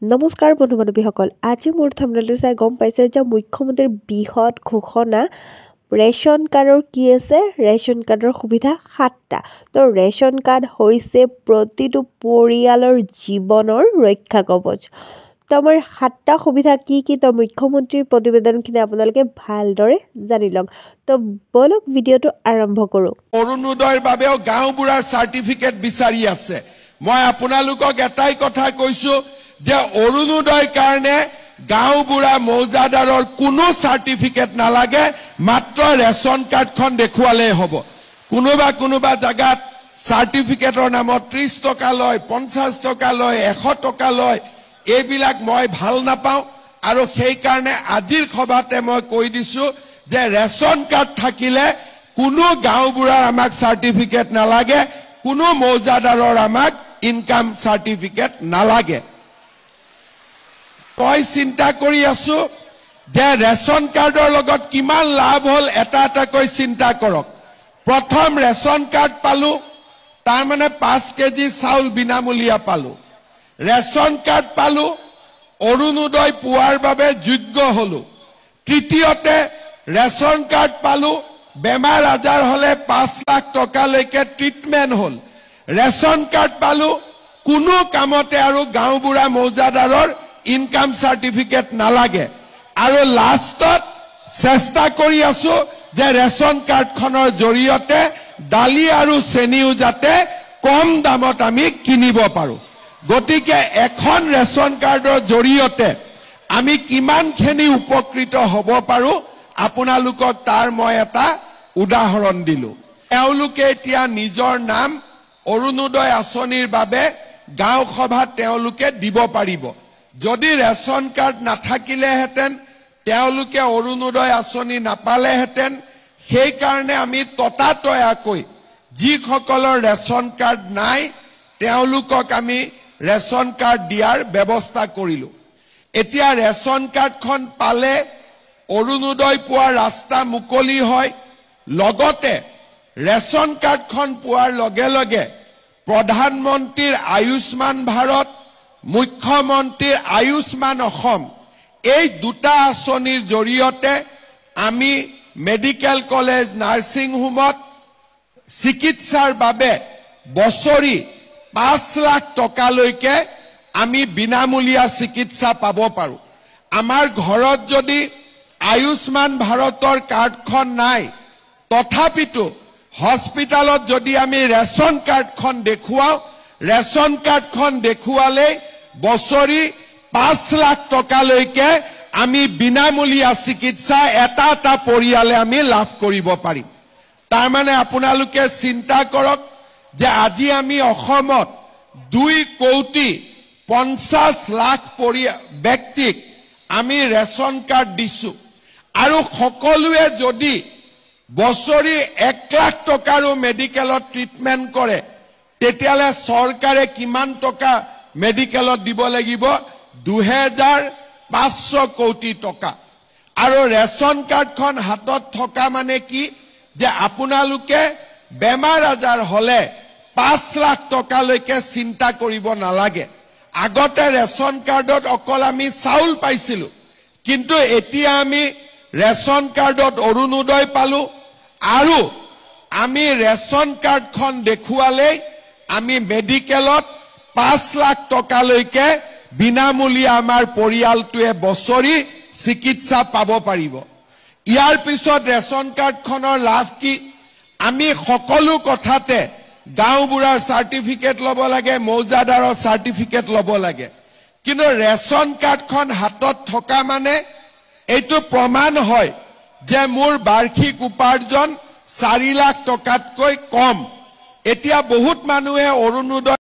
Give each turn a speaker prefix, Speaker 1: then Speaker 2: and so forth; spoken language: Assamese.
Speaker 1: নমস্কাৰ বন্ধু বান্ধৱীসকল আজি মোৰ থাম্বনেইলটো চাই গম পাইছে যে মুখ্যমন্ত্ৰীৰ বৃহৎ ঘোষণা ৰেশন কাৰ্ডৰ কি আছে ৰেশন কাৰ্ডৰ সুবিধা 7টা তো ৰেশন কাৰ্ড হৈছে প্ৰতিটো পৰিয়ালৰ জীৱনৰ ৰক্ষা কৱচ তো আমাৰ 7টা সুবিধা কি তো মুখ্যমন্ত্ৰীৰ প্ৰতিবেদনখিনি আপোনালোকে ভালদৰে জানি লওক তো বলক ভিডিঅটো আৰম্ভ কৰো
Speaker 2: অৰুণোদয়ৰ বাবেও গাঁওবুঢ়াৰ সাৰ্টিফিকেট বিচাৰি আছে মই আপোনালোকক এটাই কথা কৈছো যে অৰুণোদয়ৰ কাৰণে গাঁওবুঢ়া মৌজাদাৰৰ কোনো সাৰ্টিফিকেট নালাগে মাত্ৰ ৰেশন কাৰ্ডখন দেখুৱালেই হ'ব কোনোবা জাগাত সাৰ্টিফিকেটৰ নামত 30 টকা লয় 50 টকা লয় 100 টকা লয় এইবিলাক মই ভাল নাপাওঁ আৰু সেই কাৰণে আজিৰ সভাতে মই কৈ দিছো যে ৰেশন কাৰ্ড থাকিলে কোনো গাঁওবুঢ়াৰ আমাক সাৰ্টিফিকেট নালাগে কোনো মৌজাদাৰৰ আমাক ইনকাম সাৰ্টিফিকেট নালাগে মই চিন্তা কৰি আছো যে ৰেশন কাৰ্ডৰ লগত কিমান লাভ হল এটা কৈ চিন্তা কৰক প্ৰথম ৰেশন কাৰ্ড পালো তাৰ মানে 5 কেজি চাউল বিনামূলীয়া পালো ৰেশন কাৰ্ড পালো অৰুণোদয় পোৱাৰ বাবে যোগ্য হলো তৃতীয়তে ৰেশন কাৰ্ড পালো বেমাৰ আজাৰ হলে 5 লাখ টকা লৈকে ট্ৰিটমেন্ট হল ৰেশন কাৰ্ড পালো কোনো কামতে আৰু গাঁওবুঢ়া মৌজাদাৰৰ ইনকাম সাৰ্টিফিকেট নালাগে আৰু লাষ্টত চেষ্টা কৰি আছো যে ৰেশন কাৰ্ডখনৰ জৰিয়তে দালি আৰু চেনিও যাতে কম দামত আমি কিনিব পাৰো গতিকে এখন ৰেশন কাৰ্ডৰ জৰিয়তে আমি কিমানখিনি উপকৃত হ'ব পাৰো আপোনালোকক তাৰ মই এটা উদাহৰণ দিলো তেওঁলোকে এতিয়া নিজৰ নাম অৰুণোদয় আঁচনিৰ বাবে গাঁও সভাত তেওঁলোকে দিব পাৰিব যদি ৰেশন কাৰ্ড নাথাকিলেহেঁতেন তেওঁলোকে অৰুণোদয় আঁচনি নাপালেহেঁতেন সেই কাৰণে আমি ততাতয়াকৈ যিসকলৰ ৰেশন কাৰ্ড নাই তেওঁলোকক আমি ৰেশন কাৰ্ড দিয়াৰ ব্যৱস্থা কৰিলো এতিয়া ৰেশন কাৰ্ডখন পালে অৰুণোদয় পোৱাৰ ৰাস্তা মুকলি হয় লগতে ৰেশন কাৰ্ডখন পোৱাৰ লগে লগে প্ৰধানমন্ত্ৰীৰ আয়ুষ্মান ভাৰত মুখ্যমন্ত্ৰীৰ আয়ুষ্মান অসম এই দুটা আঁচনিৰ জৰিয়তে আমি মেডিকেল কলেজ নাৰ্ছিং হোমত চিকিৎসাৰ বাবে বছৰি 5 লাখ টকালৈকে আমি বিনামূলীয়া চিকিৎসা পাব পাৰো আমাৰ ঘৰত যদি আয়ুষ্মান ভাৰতৰ কাৰ্ডখন নাই তথাপিতো হস্পিটালত যদি আমি ৰেশন কাৰ্ডখন দেখুৱাও ৰেশন কাৰ্ডখন দেখুৱালে বছৰি 5 লাখ টকালৈকে আমি বিনামূলীয়া চিকিৎসা এটা পৰিয়ালে আমি লাভ কৰিব পাৰিম তাৰ মানে আপোনালোকে চিন্তা কৰক যে আজি আমি অসমত 2 কোটি 50 লাখ ব্যক্তিক আমি ৰেশন কাৰ্ড দিছো আৰু সকলোৱে যদি বছৰি 1 লাখ টকাৰো মেডিকেলত ট্ৰিটমেন্ট কৰে তেতিয়ালে চৰকাৰে কিমান টকা মেডিকেলত দিব লাগিব 2500 কোটি টকা আৰু ৰেশন কাৰ্ডখন হাতত থকা মানে কি যে আপোনালোকে বেমাৰ আজাৰ হলে 5 লাখ টকালৈকে চিন্তা কৰিব নালাগে আগতে ৰেশন কাৰ্ডত অকল আমি চাউল পাইছিলো কিন্তু এতিয়া আমি ৰেশন কাৰ্ডত অৰুণোদয় পালো আৰু আমি ৰেশন কাৰ্ডখন দেখুৱালে আমি মেডিকেলত 5 লাখ টকালৈকে বিনামূলীয়া আমাৰ পৰিয়ালটোৱে বছৰি চিকিৎসা পাব পাৰিব ইয়াৰ পিছত ৰেশন কাৰ্ডখনৰ লাভ কি আমি সকলো কথাতে গাঁওবুঢ়াৰ সাৰ্টিফিকেট ল'ব লাগে মৌজাদাৰৰ সাৰ্টিফিকেট ল'ব লাগে কিন্তু ৰেশন কাৰ্ডখন হাতত থকা মানে এইটো প্ৰমাণ হয় যে মোৰ বাৰ্ষিক উপাৰ্জন 4 লাখ টকাতকৈ কম এতিয়া বহুত মানুহে অৰুণোদয়